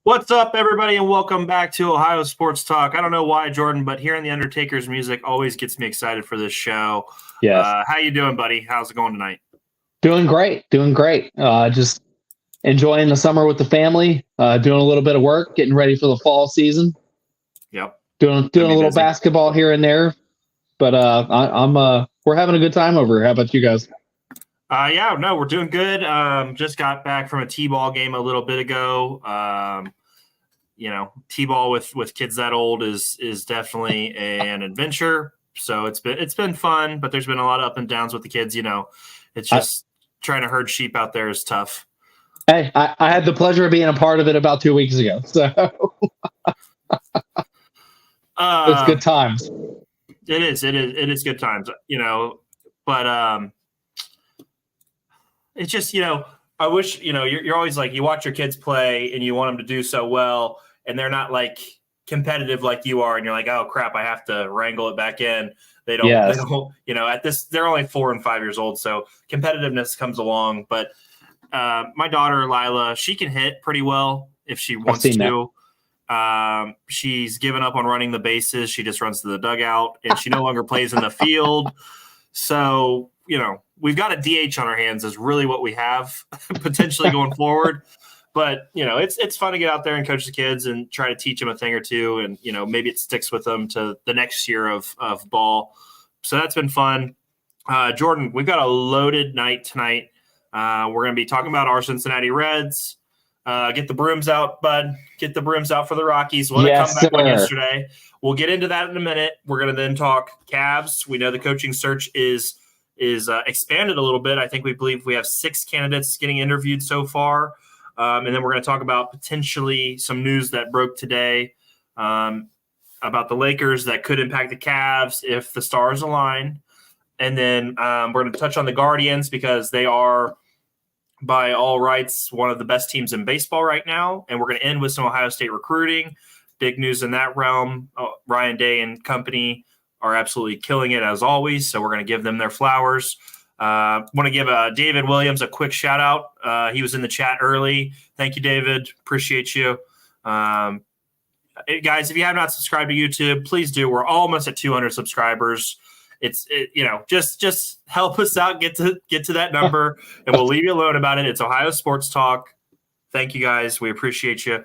What's up, everybody, and welcome back to Ohio Sports Talk. I don't know why, Jordan, but hearing the Undertaker's music always gets me excited for this show. Yes. How you doing, buddy? How's it going tonight? Doing great. Just enjoying the summer with the family, doing a little bit of work, getting ready for the fall season. Yep. Doing a little basketball here and there. But we're having a good time over here. How about you guys? We're doing good. Just got back from a T-ball game a little bit ago. T-ball with kids that old is definitely an adventure. So it's been fun, but there's been a lot of up and downs with the kids. It's just trying to herd sheep out there is tough. Hey, I had the pleasure of being a part of it about 2 weeks ago. So it's good times. It is good times. But it's just, I wish, you're always like, you watch your kids play and you want them to do so well, and they're not like competitive like you are. And you're like, oh crap, I have to wrangle it back in. They don't, at this, they're only 4 and 5 years old. So competitiveness comes along, but my daughter, Lila, she can hit pretty well if she wants to. She's given up on running the bases. She just runs to the dugout, and she no longer plays in the field. So, we've got a DH on our hands is really what we have potentially going forward. But, it's fun to get out there and coach the kids and try to teach them a thing or two. And, maybe it sticks with them to the next year of ball. So that's been fun. Jordan, we've got a loaded night tonight. We're going to be talking about our Ciccinnati Reds. Get the brooms out, bud. Get the brooms out for the Rockies. What a comeback win yesterday. We'll get into that in a minute. We're going to then talk Cavs. We know the coaching search is expanded a little bit. I think we believe we have 6 candidates getting interviewed so far. And then we're going to talk about potentially some news that broke today about the Lakers that could impact the Cavs if the stars align. And then we're going to touch on the Guardians because they are, by all rights, one of the best teams in baseball right now. And we're going to end with some Ohio State recruiting. Big news in that realm. Ryan Day and company are absolutely killing it as always. So we're going to give them their flowers. Want to give David Williams a quick shout out. He was in the chat early. Thank you, David. Appreciate you. Guys, if you have not subscribed to YouTube, please do. We're almost at 200 subscribers. Just help us out, get to that number, and we'll leave you alone about it. It's Ohio Sports Talk. Thank you, guys. We appreciate you.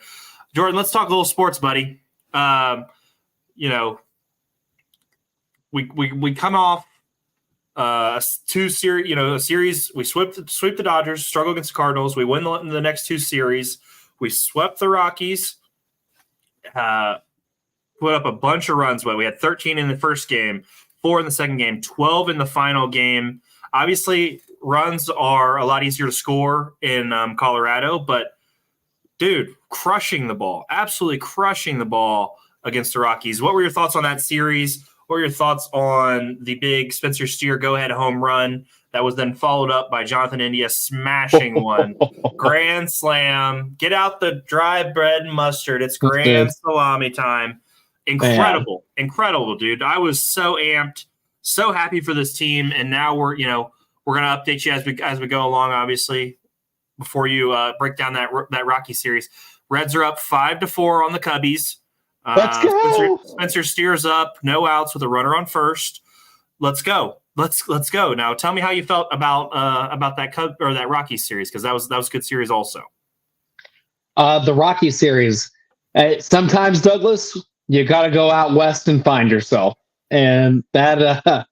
Jordan, let's talk a little sports, buddy. We come off a series. We sweep the Dodgers, struggle against the Cardinals. We win the next 2 series. We swept the Rockies, put up a bunch of runs, but we had 13 in the first game, 4 in the second game, 12 in the final game. Obviously, runs are a lot easier to score in Colorado, but dude, crushing the ball, absolutely crushing the ball against the Rockies. What were your thoughts on that series? What were your thoughts on the big Spencer Steer go-ahead home run that was then followed up by Jonathan India smashing one? Grand slam. Get out the dry bread and mustard. It's grand salami time. Incredible. Man. Incredible, dude. I was so amped, so happy for this team. And now we're going to update you as we go along, obviously, before you break down that Rocky series. Reds are up 5-4 on the Cubbies. Let's go. Spencer Steer's up, no outs with a runner on first. Let's go. Let's go. Now, tell me how you felt about that Rockies series, because that was a good series also. The Rockies series. Sometimes, Douglas, you got to go out west and find yourself, and that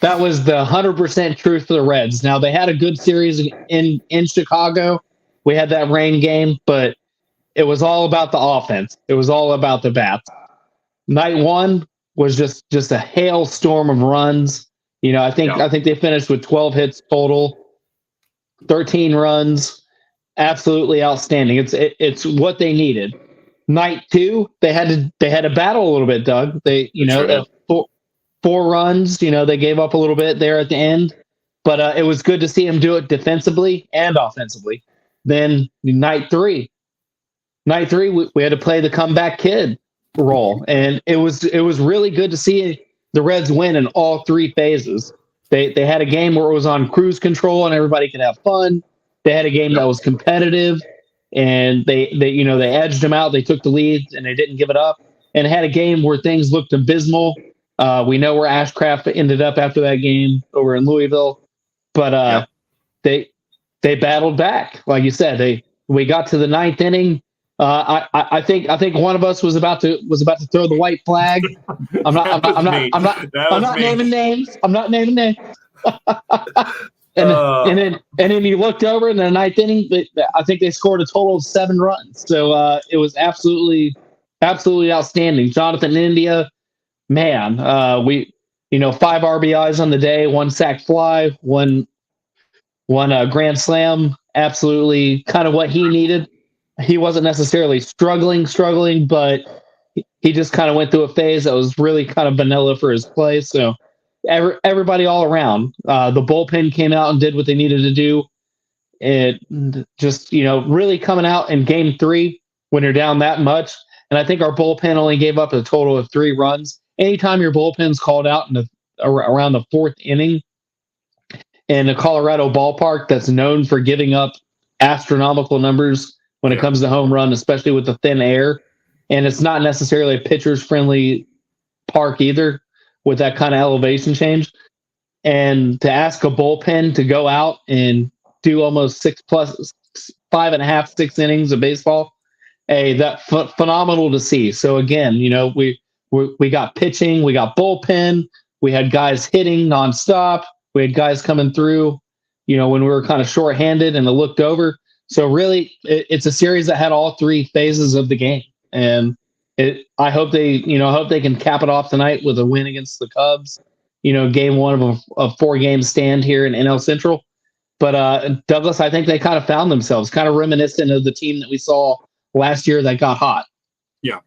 was the 100% truth for the Reds. Now, they had a good series in Chicago. We had that rain game, but it was all about the offense. It was all about the bats. Night 1 was just a hailstorm of runs. I think they finished with 12 hits total, 13 runs. Absolutely outstanding. It's what they needed. Night 2, they had to battle a little bit, Doug. They four runs. They gave up a little bit there at the end, but it was good to see them do it defensively and offensively. Then night 3. Night 3, we had to play the comeback kid role, and it was really good to see the Reds win in all 3 phases. They had a game where it was on cruise control and everybody could have fun. They had a game that was competitive, and they edged them out. They took the lead and they didn't give it up, and had a game where things looked abysmal. We know where Ashcraft ended up after that game over in Louisville, but they battled back. Like you said, we got to the ninth inning. I think one of us was about to throw the white flag. I'm not naming names. I'm not naming names. And then you looked over in the ninth inning. I think they scored a total of 7 runs. So it was absolutely outstanding. Jonathan India, man, 5 RBIs on the day, 1 sack fly, one grand slam. Absolutely, kind of what he needed. He wasn't necessarily struggling, but he just kind of went through a phase that was really kind of vanilla for his play. So everybody all around, the bullpen came out and did what they needed to do. It just, really coming out in game 3 when you're down that much. And I think our bullpen only gave up a total of 3 runs. Anytime your bullpen's called out around the 4th inning in a Colorado ballpark that's known for giving up astronomical numbers when it comes to home run, especially with the thin air. And it's not necessarily a pitcher's friendly park either with that kind of elevation change. And to ask a bullpen to go out and do almost 5.5, 6 innings of baseball, that's phenomenal to see. So again, we got pitching, we got bullpen, we had guys hitting nonstop, we had guys coming through, when we were kind of shorthanded and it looked over. So really, it's a series that had all 3 phases of the game, and I hope they can cap it off tonight with a win against the Cubs. Game 1 of a 4-game stand here in NL Central. But Douglas, I think they kind of found themselves, kind of reminiscent of the team that we saw last year that got hot. Yeah,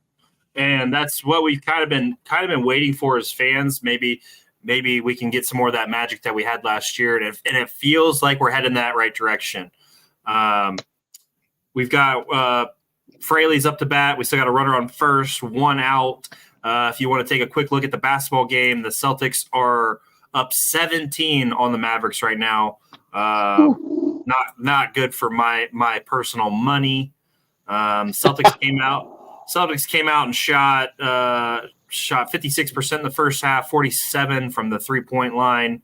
and that's what we've kind of been waiting for as fans. Maybe we can get some more of that magic that we had last year, and it feels like we're heading in that right direction. We've got Fraley's up to bat. We still got a runner on first, 1 out. If you want to take a quick look at the basketball game, the Celtics are up 17 on the Mavericks right now. Not good for my personal money. Celtics came out and shot 56% in the first half, 47 from the 3-point line.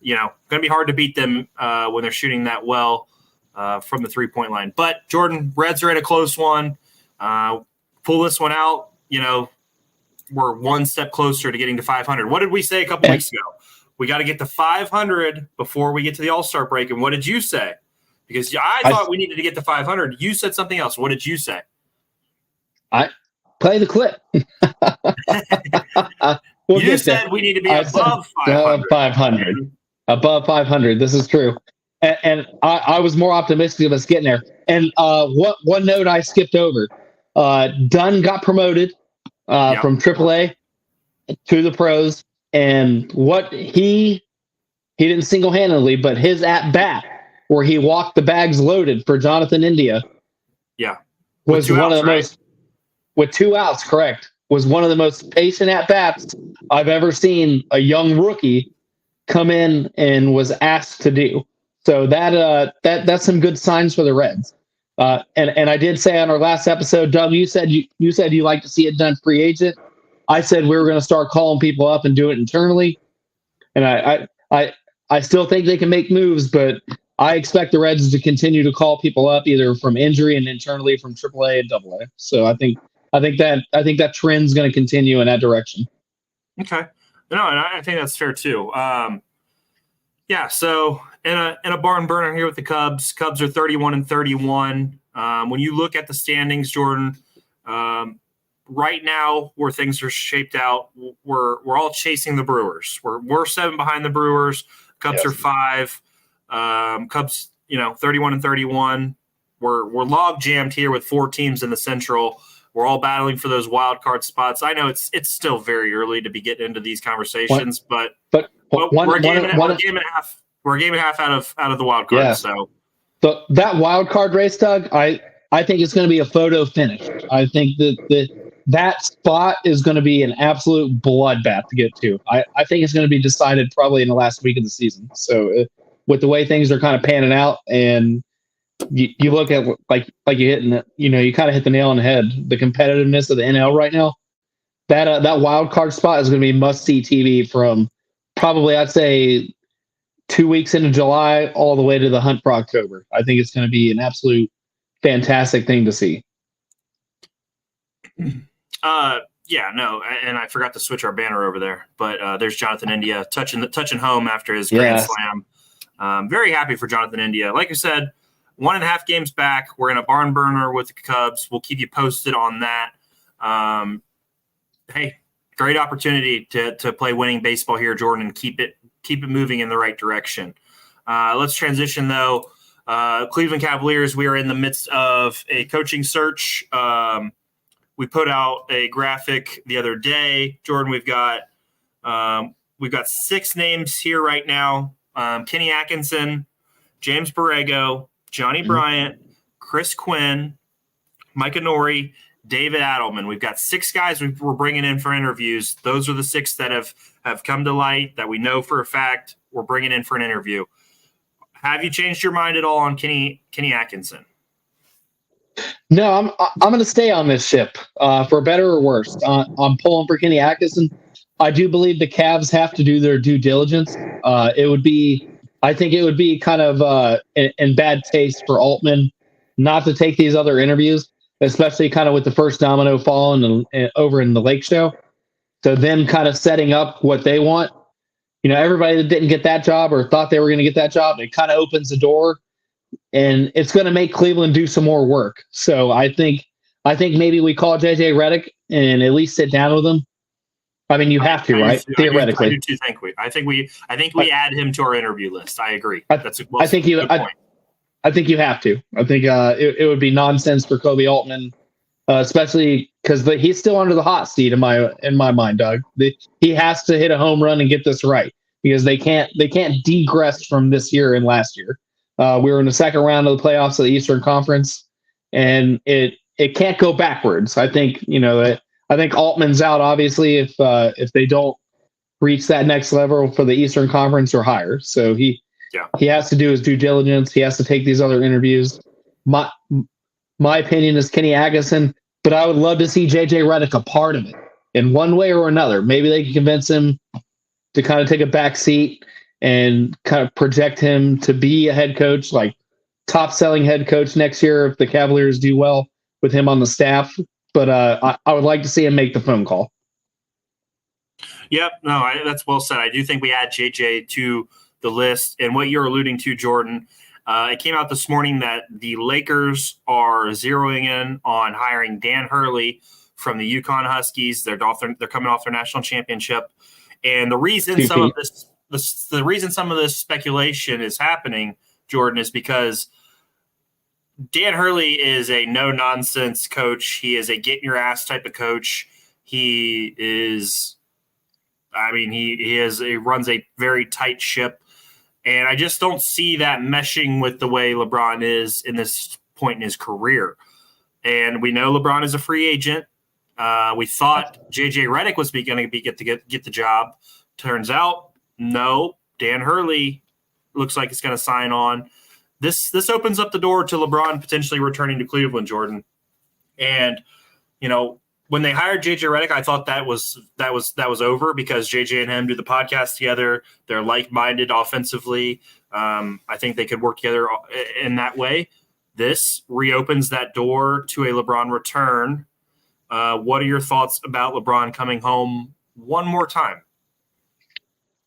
Going to be hard to beat them when they're shooting that well from the 3-point line. But Jordan, Reds are in a close one. Pull this one out. We're 1 step closer to getting to 500. What did we say a couple weeks ago? We got to get to 500 before we get to the All-Star break. And what did you say? Because I thought we needed to get to 500. You said something else. What did you say? I play the clip. You said we need to be above 500. Above 500. This is true. And I was more optimistic of us getting there. And one note I skipped over. Dunn got promoted from AAA to the pros. And what he didn't single-handedly, but his at-bat where he walked the bags loaded for Jonathan India was one of the most, with 2 outs, correct, was one of the most patient at-bats I've ever seen a young rookie come in and was asked to do. So that's some good signs for the Reds. And I did say on our last episode, Doug, you said you like to see it done free agent. I said we were going to start calling people up and do it internally. And I still think they can make moves, but I expect the Reds to continue to call people up either from injury and internally from AAA and AA. So I think that trend's going to continue in that direction. Okay. No, and I think that's fair too. So in a barn burner here with the Cubs. Cubs are 31-31. When you look at the standings, Jordan, right now where things are shaped out, we're all chasing the Brewers. We're 7 behind the Brewers. Cubs are 5. Cubs, 31-31. We're log jammed here with 4 teams in the Central. We're all battling for those wild card spots. I know it's still very early to be getting into these conversations, but we're a game and a half. We're a game and a half out of the wild card. Yeah. So that wild card race, Doug, I think it's going to be a photo finish. I think that spot is going to be an absolute bloodbath to get to. I think it's going to be decided probably in the last week of the season. So with the way things are kind of panning out, and you look at like you hitting it, you kind of hit the nail on the head. The competitiveness of the NL right now, that wild card spot is going to be must see TV from probably, I'd say, 2 weeks into July all the way to the hunt for October. I think it's going to be an absolute fantastic thing to see. Yeah, no, and I forgot to switch our banner over there, but there's Jonathan India touching home after his grand slam. Very happy for Jonathan India. Like I said, 1.5 games back. We're in a barn burner with the Cubs. We'll keep you posted on that. Hey, great opportunity to play winning baseball here, Jordan, and keep it moving in the right direction. Let's transition though. Cleveland Cavaliers. We are in the midst of a coaching search. We put out a graphic the other day, Jordan. We've got 6 names here right now: Kenny Atkinson, James Borrego, Johnny Bryant, Chris Quinn, Micah Nori, David Adelman. We've got 6 guys we're bringing in for interviews. Those are the 6 that have come to light that we know for a fact we're bringing in for an interview. Have you changed your mind at all on Kenny Atkinson? No, I'm going to stay on this ship for better or worse. I'm pulling for Kenny Atkinson. I do believe the Cavs have to do their due diligence. I think it would be kind of in bad taste for Altman not to take these other interviews, especially kind of with the first domino falling over in the Lake Show. So them kind of setting up what they want. Everybody that didn't get that job or thought they were going to get that job, it kind of opens the door, and it's going to make Cleveland do some more work. So I think maybe we call JJ Redick and at least sit down with him. I mean, you have to, right? Theoretically, I do too. I think we add him to our interview list. I agree. I think you have to. I think it would be nonsense for Kobe Altman, especially because he's still under the hot seat in my mind, Doug. He has to hit a home run and get this right, because they can't degress from this year and last year. We were in the second round of the playoffs of the Eastern Conference, and it can't go backwards. I think I think Altman's out, obviously, if they don't reach that next level for the Eastern Conference or higher. So he has to do his due diligence. He has to take these other interviews. My opinion is Kenny Atkinson, but I would love to see JJ Redick a part of it in one way or another. Maybe they can convince him to kind of take a back seat and kind of project him to be a head coach, like top selling head coach next year if the Cavaliers do well with him on the staff. But I would like to see him make the phone call. Yep. No, that's well said. I do think we add JJ to the list. And what you're alluding to, Jordan, it came out this morning that the Lakers are zeroing in on hiring Dan Hurley from the Yukon Huskies. They're coming off their national championship. And the reason some of this speculation is happening, Jordan, is because Dan Hurley is a no-nonsense coach. He is a get-in-your-ass type of coach. He runs a very tight ship. And I just don't see that meshing with the way LeBron is in this point in his career. And we know LeBron is a free agent. We thought JJ Redick was going to get the job. Turns out, no. Dan Hurley looks like it's going to sign on. This opens up the door to LeBron potentially returning to Cleveland, Jordan. And when they hired JJ Redick, I thought that was over, because JJ and him do the podcast together. They're like-minded offensively. I think they could work together in that way. This reopens that door to a LeBron return. What are your thoughts about LeBron coming home one more time?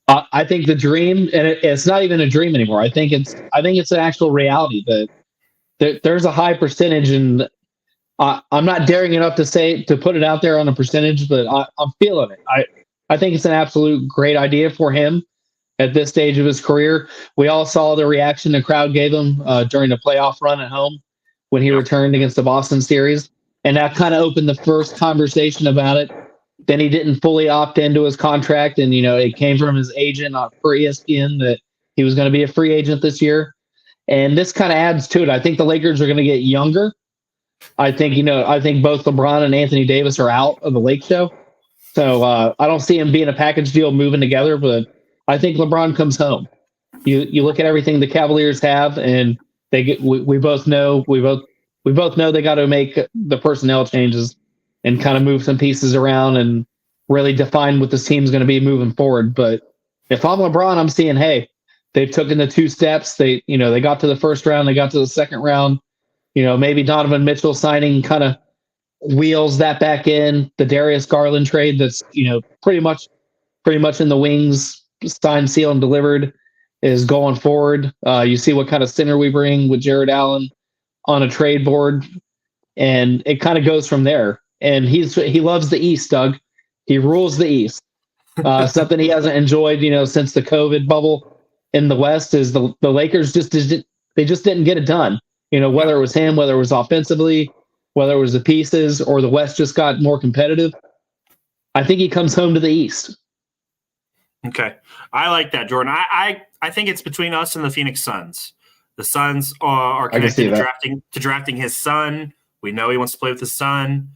I think the dream, and it's not even a dream anymore. I think it's an actual reality that there's a high percentage, and I'm not daring enough to put it out there on a percentage, but I'm feeling it. I think it's an absolute great idea for him at this stage of his career. We all saw the reaction the crowd gave him during the playoff run at home when he returned against the Boston series, and that kind of opened the first conversation about it. Then he didn't fully opt into his contract, and it came from his agent for ESPN that he was going to be a free agent this year. And this kind of adds to it. I think the Lakers are going to get younger. I think both LeBron and Anthony Davis are out of the Lake Show. So I don't see him being a package deal moving together, but I think LeBron comes home. You look at everything the Cavaliers have, and we both know they got to make the personnel changes and kind of move some pieces around and really define what this team's going to be moving forward. But if I'm LeBron, I'm seeing, hey, they've taken the 2 steps. They got to the first round, they got to the second round. Maybe Donovan Mitchell signing kind of wheels that back in. The Darius Garland trade that's pretty much in the wings, signed, sealed, and delivered, is going forward. You see what kind of center we bring with Jared Allen on a trade board, and it kind of goes from there. And he loves the East, Doug. He rules the East. Something he hasn't enjoyed, since the COVID bubble in the West is the Lakers just didn't get it done. Whether it was him, whether it was offensively, whether it was the pieces, or the West just got more competitive. I think he comes home to the East. Okay. I like that, Jordan. I think it's between us and the Phoenix Suns. The Suns are connected to drafting his son. We know he wants to play with his son.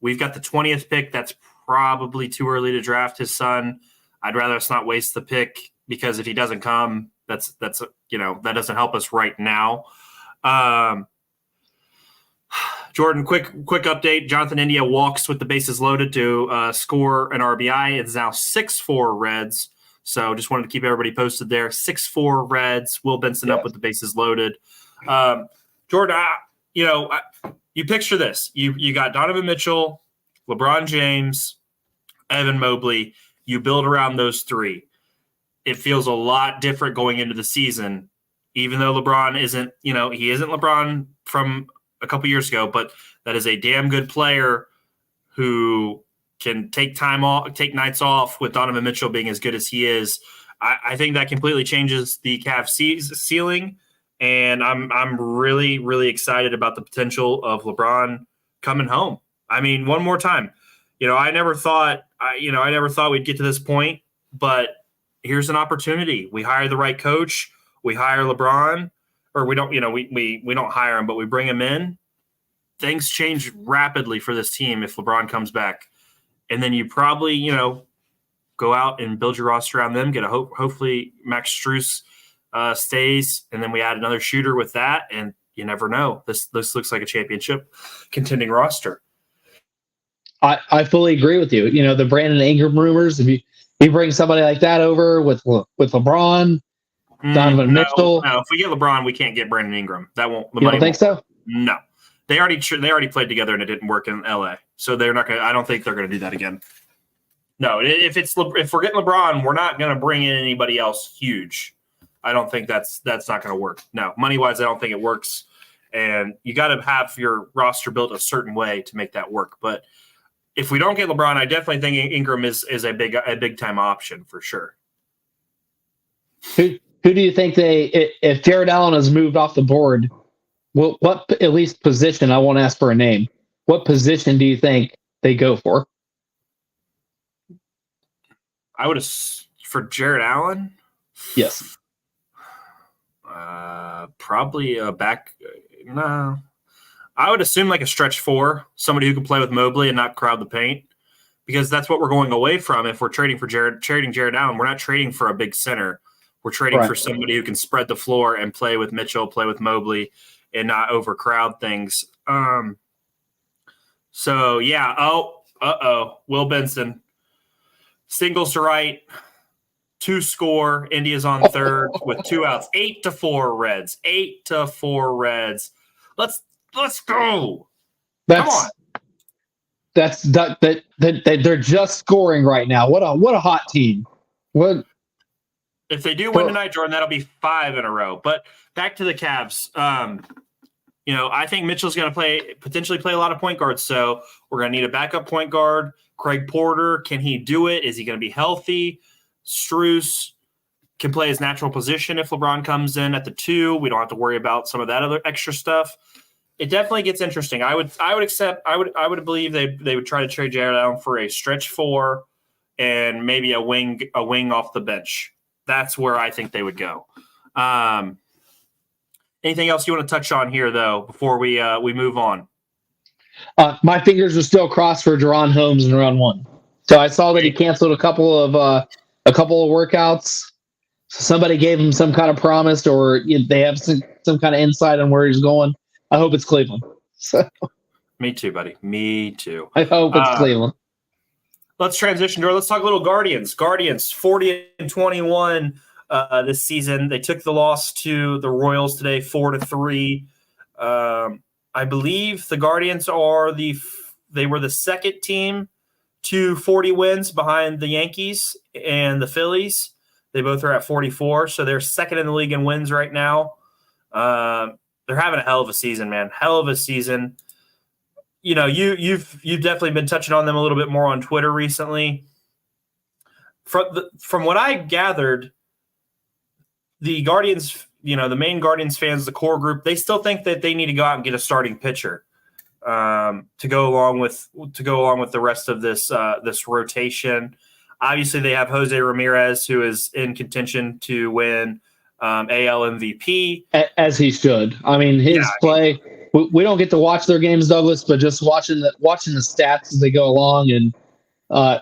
We've got the 20th pick. That's probably too early to draft his son. I'd rather us not waste the pick, because if he doesn't come, that doesn't help us right now. Jordan, quick update. Jonathan India walks with the bases loaded to score an RBI. It's now 6-4 Reds. So just wanted to keep everybody posted there. 6-4 Reds. Will Benson up with the bases loaded. Jordan, you picture this. You got Donovan Mitchell, LeBron James, Evan Mobley. You build around those 3. It feels a lot different going into the season, even though LeBron isn't, he isn't LeBron from a couple years ago, but that is a damn good player who can take nights off with Donovan Mitchell being as good as he is. I think that completely changes the Cavs ceiling, and I'm really, really excited about the potential of LeBron coming home. I mean, one more time. I never thought we'd get to this point, but here's an opportunity. We hire the right coach. We hire LeBron, or we don't. We don't hire him, but we bring him in. Things change rapidly for this team if LeBron comes back, and then you probably go out and build your roster around them. Hopefully Max Strus stays, and then we add another shooter with that, and you never know. This looks like a championship contending roster. I fully agree with you. The Brandon Ingram rumors. If you bring somebody like that over with LeBron, Donovan Mitchell. No, if we get LeBron, we can't get Brandon Ingram. That won't. You don't think so? No, they already played together and it didn't work in LA. So they're not going. I don't think they're going to do that again. No, if we're getting LeBron, we're not going to bring in anybody else huge. I don't think that's not going to work. No, money wise, I don't think it works. And you got to have your roster built a certain way to make that work. But if we don't get LeBron, I definitely think Ingram is a big time option for sure. Who do you think if Jared Allen has moved off the board, what at least position, I won't ask for a name, what position do you think they go for? I would have, for Jared Allen? Yes. Probably a back. No. I would assume like a stretch 4, somebody who can play with Mobley and not crowd the paint, because that's what we're going away from if we're trading Jared Allen. We're not trading for a big center. We're trading for somebody who can spread the floor and play with Mitchell, play with Mobley, and not overcrowd things. So, yeah. Will Benson. Singles to right, 2 score. India's on third with 2 outs. 8-4 Reds. 8-4 Reds. Let's go. Come on. They're just scoring right now. What a hot team. If they do win tonight, Jordan, that'll be 5 in a row. But back to the Cavs. I think Mitchell's going to potentially play a lot of point guards. So we're going to need a backup point guard. Craig Porter, can he do it? Is he going to be healthy? Strus can play his natural position if LeBron comes in at the 2. We don't have to worry about some of that other extra stuff. It definitely gets interesting. I would believe they would try to trade Jared Allen for a stretch 4 and maybe a wing off the bench. That's where I think they would go. Anything else you want to touch on here though before we move on? My fingers are still crossed for Deron Holmes in round 1. So I saw that he canceled a couple of workouts. Somebody gave him some kind of promise, or they have some some kind of insight on where he's going. I hope it's Cleveland. So me too, buddy. Me too. I hope it's Cleveland. Let's transition, Jordan. Let's talk a little Guardians. Guardians 40-21 this season. They took the loss to the Royals today, 4-3. I believe the Guardians were the second team to 40 wins behind the Yankees and the Phillies. They both are at 44, so they're second in the league in wins right now. They're having a hell of a season, man. Hell of a season. You know, you've definitely been touching on them a little bit more on Twitter recently. From what I gathered, the Guardians, the main Guardians fans, the core group, they still think that they need to go out and get a starting pitcher to go along with the rest of this rotation. Obviously, they have Jose Ramirez, who is in contention to win AL MVP, as he should. I mean, his play. We don't get to watch their games, Douglas, but just watching the stats as they go along, and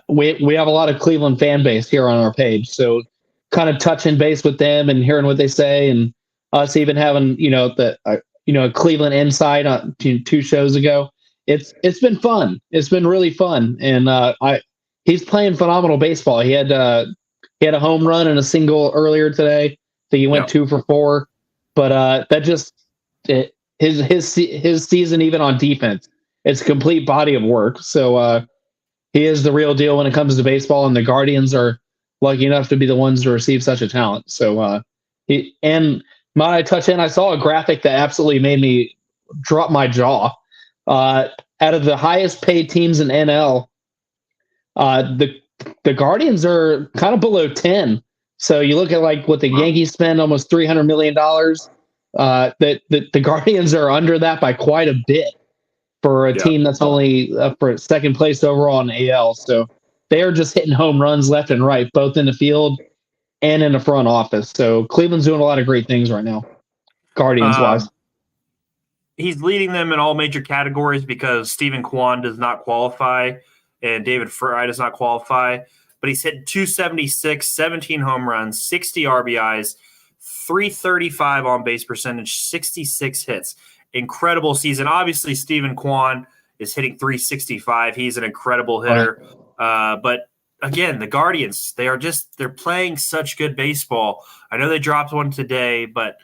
we have a lot of Cleveland fan base here on our page, so kind of touching base with them and hearing what they say, and us even having a Cleveland insight on 2 shows ago. It's been fun. It's been really fun, and he's playing phenomenal baseball. He had a home run and a single earlier today. So he went 2 for 4, but that just his season, even on defense, it's a complete body of work. So he is the real deal when it comes to baseball, and the Guardians are lucky enough to be the ones to receive such a talent. So might I touch in? I saw a graphic that absolutely made me drop my jaw. Out of the highest paid teams in NL, the Guardians are kind of below 10. So you look at like what the Yankees spend, almost $300 million. The Guardians are under that by quite a bit for a team that's only for second place overall in AL. So they are just hitting home runs left and right, both in the field and in the front office. So Cleveland's doing a lot of great things right now, Guardians wise. He's leading them in all major categories because Stephen Kwan does not qualify and David Fry does not qualify. But he's hit 276, 17 home runs, 60 RBIs, 335 on base percentage, 66 hits. Incredible season. Obviously, Stephen Kwan is hitting 365. He's an incredible hitter. But again, the Guardians, they're playing such good baseball. I know they dropped one today, but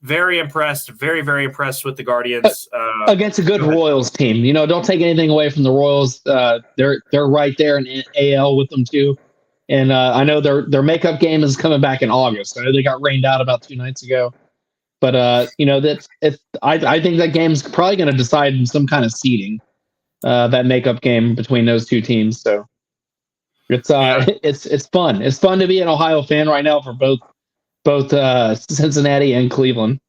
very impressed, very, very impressed with the Guardians. Against a good Royals team. Don't take anything away from the Royals. They're right there in AL with them too. And I know their makeup game is coming back in August. I know they got rained out about 2 nights ago. But I think that game's probably going to decide in some kind of seeding, that makeup game between those 2 teams. So it's fun. It's fun to be an Ohio fan right now for both Cincinnati and Cleveland.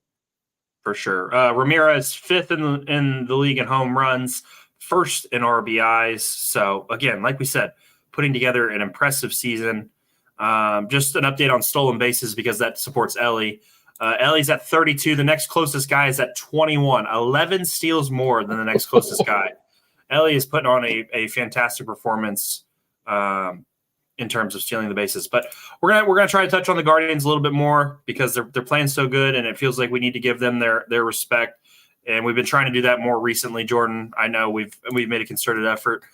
For sure. Ramirez 5th in the league in home runs, 1st in RBIs. So again, like we said, putting together an impressive season. Just an update on stolen bases because that supports Ellie. Ellie's at 32. The next closest guy is at 21. 11 steals more than the next closest guy. Ellie is putting on a fantastic performance in terms of stealing the bases. But we're gonna try to touch on the Guardians a little bit more because they're playing so good, and it feels like we need to give them their respect. And we've been trying to do that more recently, Jordan. I know we've made a concerted effort.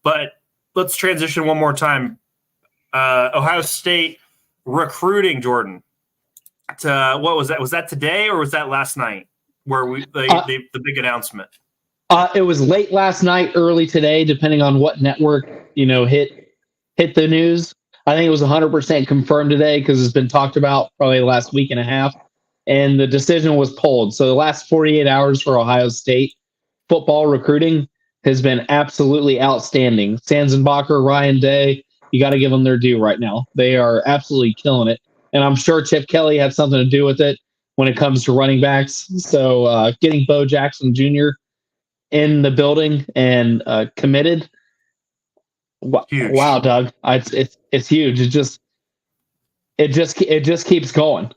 But let's transition one more time. Ohio State recruiting, Jordan. What was that? Was that today or was that last night? Where the big announcement? It was late last night, early today, depending on what network hit the news. I think it was 100% confirmed today because it's been talked about probably the last week and a half, and the decision was pulled. So the last 48 hours for Ohio State football recruiting has been absolutely outstanding. Sanzenbacher, Ryan Day, you got to give them their due right now. They are absolutely killing it. And I'm sure Chip Kelly had something to do with it when it comes to running backs. So getting Bo Jackson Jr. in the building and committed. Wow, Doug, it's huge. It just keeps going.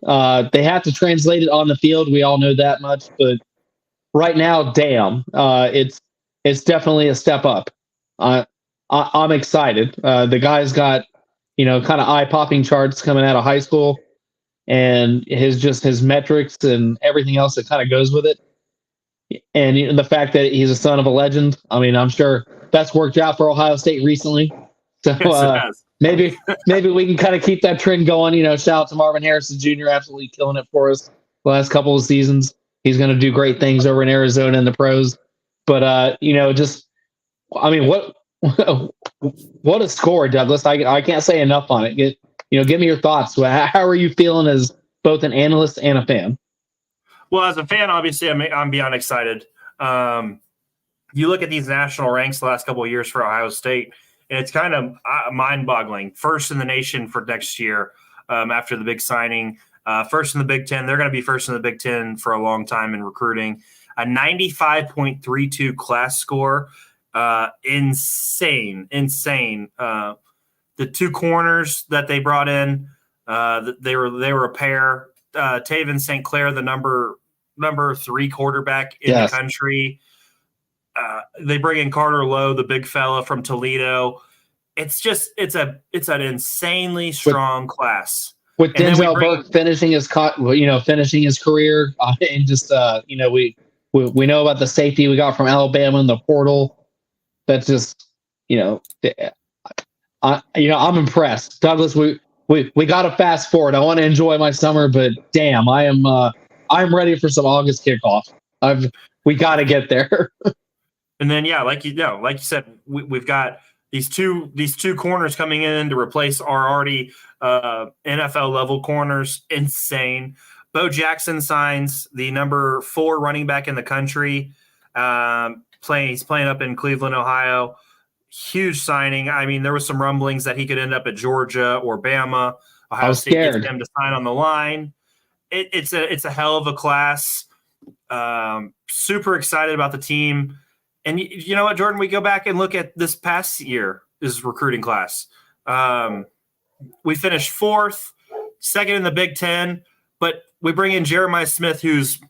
They have to translate it on the field. We all know that much, but right now, damn, it's definitely a step up. I'm excited. The guy's got kind of eye-popping charts coming out of high school. and his metrics and everything else that kind of goes with it. And the fact that he's a son of a legend. I mean, I'm sure that's worked out for Ohio State recently. So maybe we can kind of keep that trend going. Shout out to Marvin Harrison Jr. absolutely killing it for us the last couple of seasons. He's going to do great things over in Arizona in the pros. But what a score, Douglas! I can't say enough on it. Give me your thoughts. How are you feeling as both an analyst and a fan? Well, as a fan, obviously, I'm beyond excited. You look at these national ranks the last couple of years for Ohio State, and it's kind of mind-boggling. First in the nation for next year after the big signing. First in the Big Ten. They're going to be first in the Big Ten for a long time in recruiting. A 95.32 class score. Insane. The two corners that they brought in, they were a pair. Taven St. Clair, the number 3 quarterback in the country. They bring in Carter Lowe, the big fella from Toledo. It's an insanely strong class. With Denzel Burke finishing his career, and just we know about the safety we got from Alabama in the portal. That's just I'm impressed, Douglas. We got to fast forward. I want to enjoy my summer, but damn, I'm ready for some August kickoff. We got to get there. And then, like you said, we've got these two corners coming in to replace our already NFL level corners. Insane. Bo Jackson signs the number 4 running back in the country. He's playing up in Cleveland, Ohio. Huge signing. I mean, there was some rumblings that he could end up at Georgia or Bama. Ohio State gets him to sign on the line. It's a hell of a class. Super excited about the team. And you know what, Jordan? We go back and look at this past year's recruiting class. We finished 4th, 2nd in the Big Ten, but we bring in Jeremiah Smith, who's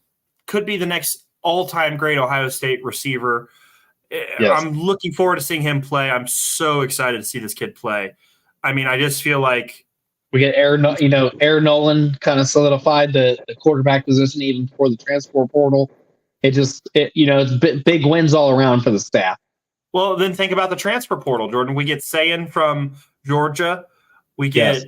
could be the next all-time great Ohio State receiver. Yes. I'm looking forward to seeing him play. I'm so excited to see this kid play. I mean, I just feel like we get Aaron Nolan kind of solidified the quarterback position even before the transfer portal. It's big wins all around for the staff. Well, then think about the transfer portal, Jordan. We get Sayin from Georgia. We get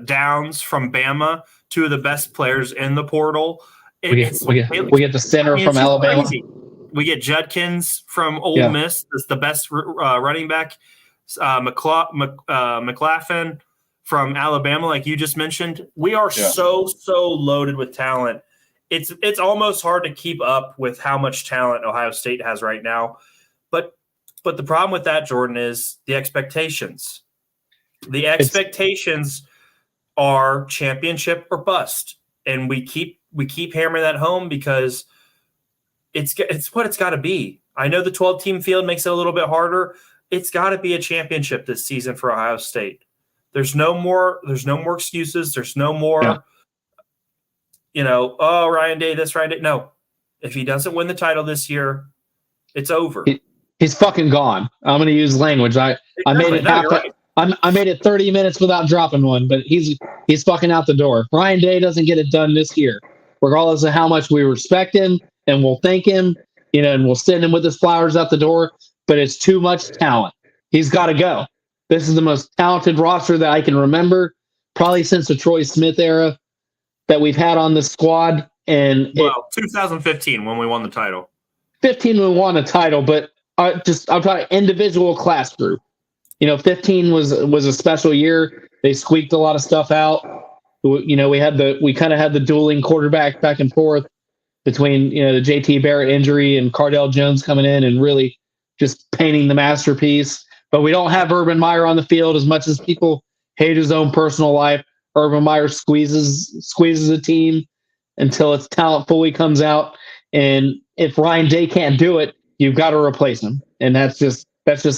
Downs from Bama, 2 of the best players in the portal. We get the center from Alabama. Crazy. We get Judkins from Ole Miss. That's the best running back. McLaughlin from Alabama, like you just mentioned. We are so loaded with talent. It's almost hard to keep up with how much talent Ohio State has right now. But the problem with that, Jordan, is the expectations. The expectations are championship or bust, and we keep hammering that home because it's what it's got to be. I know the 12-team field makes it a little bit harder. It's got to be a championship this season for Ohio State. There's no more excuses. There's no more, Ryan Day, this, Ryan Day. No, if he doesn't win the title this year, it's over. He's fucking gone. I'm going to use language. I made it happen. I made it 30 minutes without dropping one, but he's fucking out the door. Ryan Day doesn't get it done this year, regardless of how much we respect him and we'll thank him, and we'll send him with his flowers out the door. But it's too much talent. He's got to go. This is the most talented roster that I can remember, probably since the Troy Smith era that we've had on this squad. And 2015 when we won the title. 15 we won a title, but I'm talking individual class group. 15 was a special year. They squeaked a lot of stuff out. We kind of had the dueling quarterback back and forth between the JT Barrett injury and Cardell Jones coming in and really just painting the masterpiece. But we don't have Urban Meyer on the field as much as people hate his own personal life. Urban Meyer squeezes a team until its talent fully comes out. And if Ryan Day can't do it, you've got to replace him. And that's just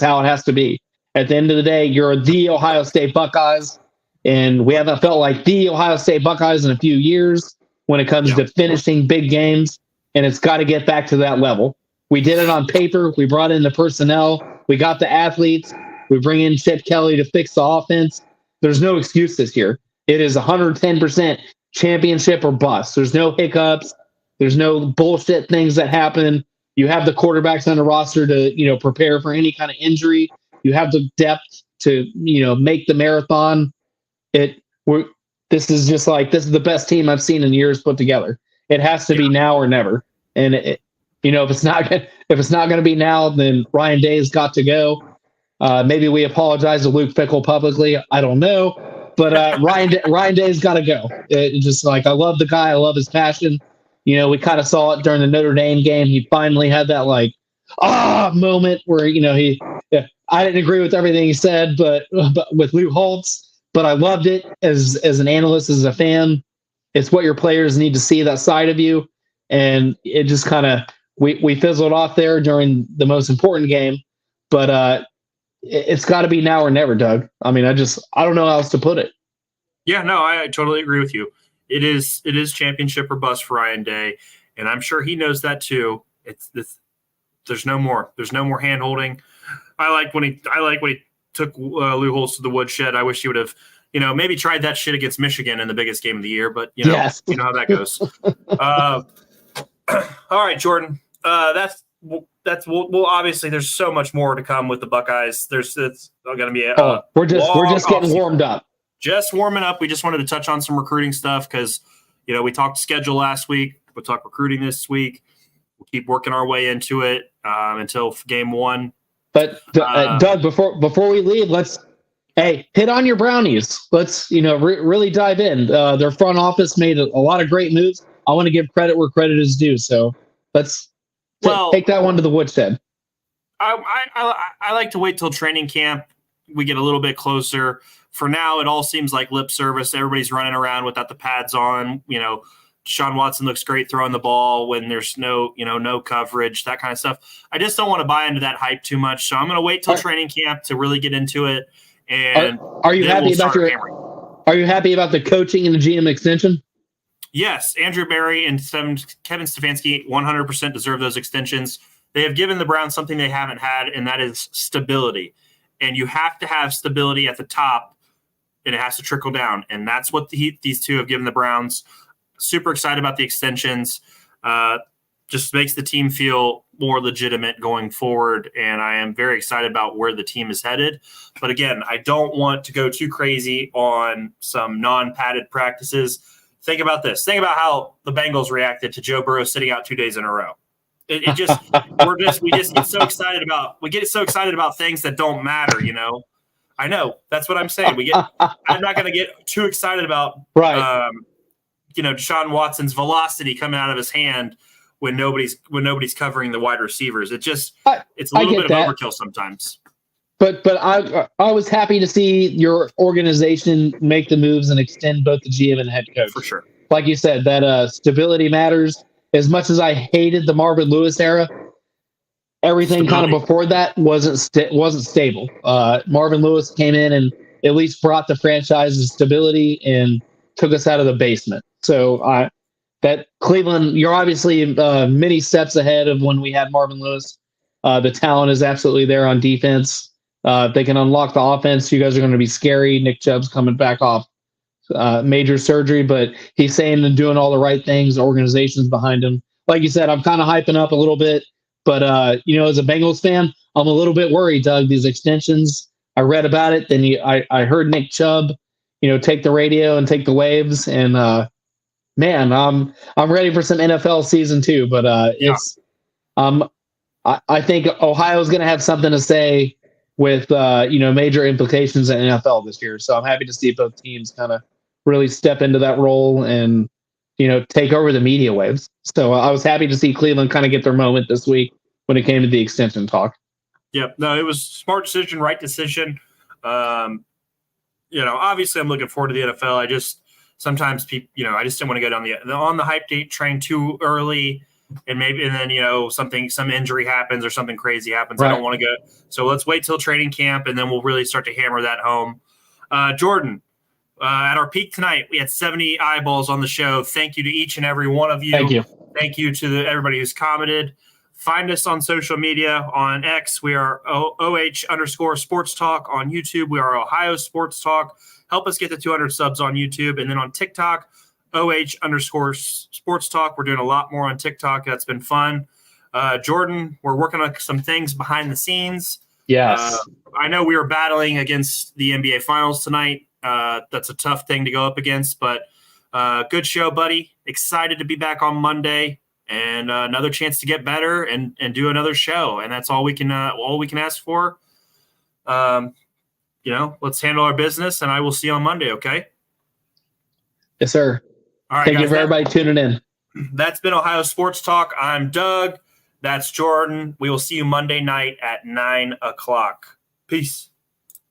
how it has to be. At the end of the day, you're the Ohio State Buckeyes, and we haven't felt like the Ohio State Buckeyes in a few years when it comes to finishing big games, and it's got to get back to that level. We did it on paper. We brought in the personnel. We got the athletes. We bring in Chip Kelly to fix the offense. There's no excuse this year. It is 110% championship or bust. There's no hiccups. There's no bullshit things that happen. You have the quarterbacks on the roster to, prepare for any kind of injury. You have the depth to, make the marathon. This is the best team I've seen in years put together. It has to be now or never. And if it's not going to be now, then Ryan Day's got to go. Maybe we apologize to Luke Fickell publicly. I don't know, but Ryan Day's got to go. I love the guy. I love his passion. We kind of saw it during the Notre Dame game. He finally had that moment where I didn't agree with everything he said, but with Lou Holtz. But I loved it as an analyst, as a fan. It's what your players need to see, that side of you. And it just kind of, we fizzled off there during the most important game. But it's got to be now or never, Doug. I mean, I don't know how else to put it. Yeah, no, I totally agree with you. It is championship or bust for Ryan Day. And I'm sure he knows that too. There's no more hand holding. I like when he took Lou Holtz to the woodshed. I wish he would have, maybe tried that shit against Michigan in the biggest game of the year, but yes. You know how that goes. All right, Jordan. We'll obviously there's so much more to come with the Buckeyes. It's going to be we're just getting warmed up. Just warming up. We just wanted to touch on some recruiting stuff because, we talked schedule last week. We'll talk recruiting this week. We'll keep working our way into it until game one. But Doug, before we leave, let's hit on your Brownies. Let's really dive in. Their front office made a lot of great moves. I want to give credit where credit is due. So let's take that one to the woodshed. I like to wait till training camp. We get a little bit closer. For now, it all seems like lip service. Everybody's running around without the pads on. Deshaun Watson looks great throwing the ball when there's no coverage, that kind of stuff. I just don't want to buy into that hype too much. So I'm going to wait till training camp to really get into it. And are you happy about Are you happy about the coaching and the GM extension? Yes, Andrew Berry and Kevin Stefanski 100% deserve those extensions. They have given the Browns something they haven't had, and that is stability. And you have to have stability at the top, and it has to trickle down. And that's what these two have given the Browns. Super excited about the extensions. Just makes the team feel more legitimate going forward. And I am very excited about where the team is headed. But again, I don't want to go too crazy on some non-padded practices. Think about this. Think about how the Bengals reacted to Joe Burrow sitting out 2 days in a row. We get so excited about things that don't matter, I know. That's what I'm saying. I'm not going to get too excited about Deshaun Watson's velocity coming out of his hand when nobody's covering the wide receivers. It's a little bit of overkill sometimes. But I was happy to see your organization make the moves and extend both the GM and head coach. For sure. Like you said, that stability matters. As much as I hated the Marvin Lewis era, everything kind of before that wasn't stable. Marvin Lewis came in and at least brought the franchise's stability and took us out of the basement. So that Cleveland, you're obviously many steps ahead of when we had Marvin Lewis. The talent is absolutely there on defense. If they can unlock the offense, you guys are going to be scary. Nick Chubb's coming back off major surgery, but he's saying and doing all the right things. The organization's behind him. Like you said, I'm kind of hyping up a little bit, but as a Bengals fan, I'm a little bit worried, Doug. These extensions, I read about it. Then I heard Nick Chubb, take the radio and take the waves, and man, I'm ready for some NFL season 2. But I think Ohio's going to have something to say with major implications in NFL this year. So I'm happy to see both teams kind of really step into that role and take over the media waves. So I was happy to see Cleveland kind of get their moment this week when it came to the extension talk. Yep. No, it was smart decision, right decision. Obviously I'm looking forward to the NFL. I just sometimes people, I just didn't want to go on the hype date train too early. And then, some injury happens or something crazy happens. Right. I don't want to go. So let's wait till training camp, and then we'll really start to hammer that home. Jordan, at our peak tonight, we had 70 eyeballs on the show. Thank you to each and every one of you. Thank you. Thank you to everybody who's commented. Find us on social media. On X, we are OH_Sports Talk. On YouTube, we are Ohio Sports Talk. Help us get to 200 subs on YouTube. And then on TikTok, OH_sports talk. We're doing a lot more on TikTok. That's been fun. Jordan, we're working on some things behind the scenes. Yes. I know we were battling against the NBA Finals tonight. That's a tough thing to go up against, but good show, buddy. Excited to be back on Monday and another chance to get better and do another show. And that's all we can ask for. Let's handle our business, and I will see you on Monday. Okay. Yes, sir. All right. Thank guys, you for everybody tuning in. That's been Ohio Sports Talk. I'm Doug. That's Jordan. We will see you Monday night at 9:00. Peace.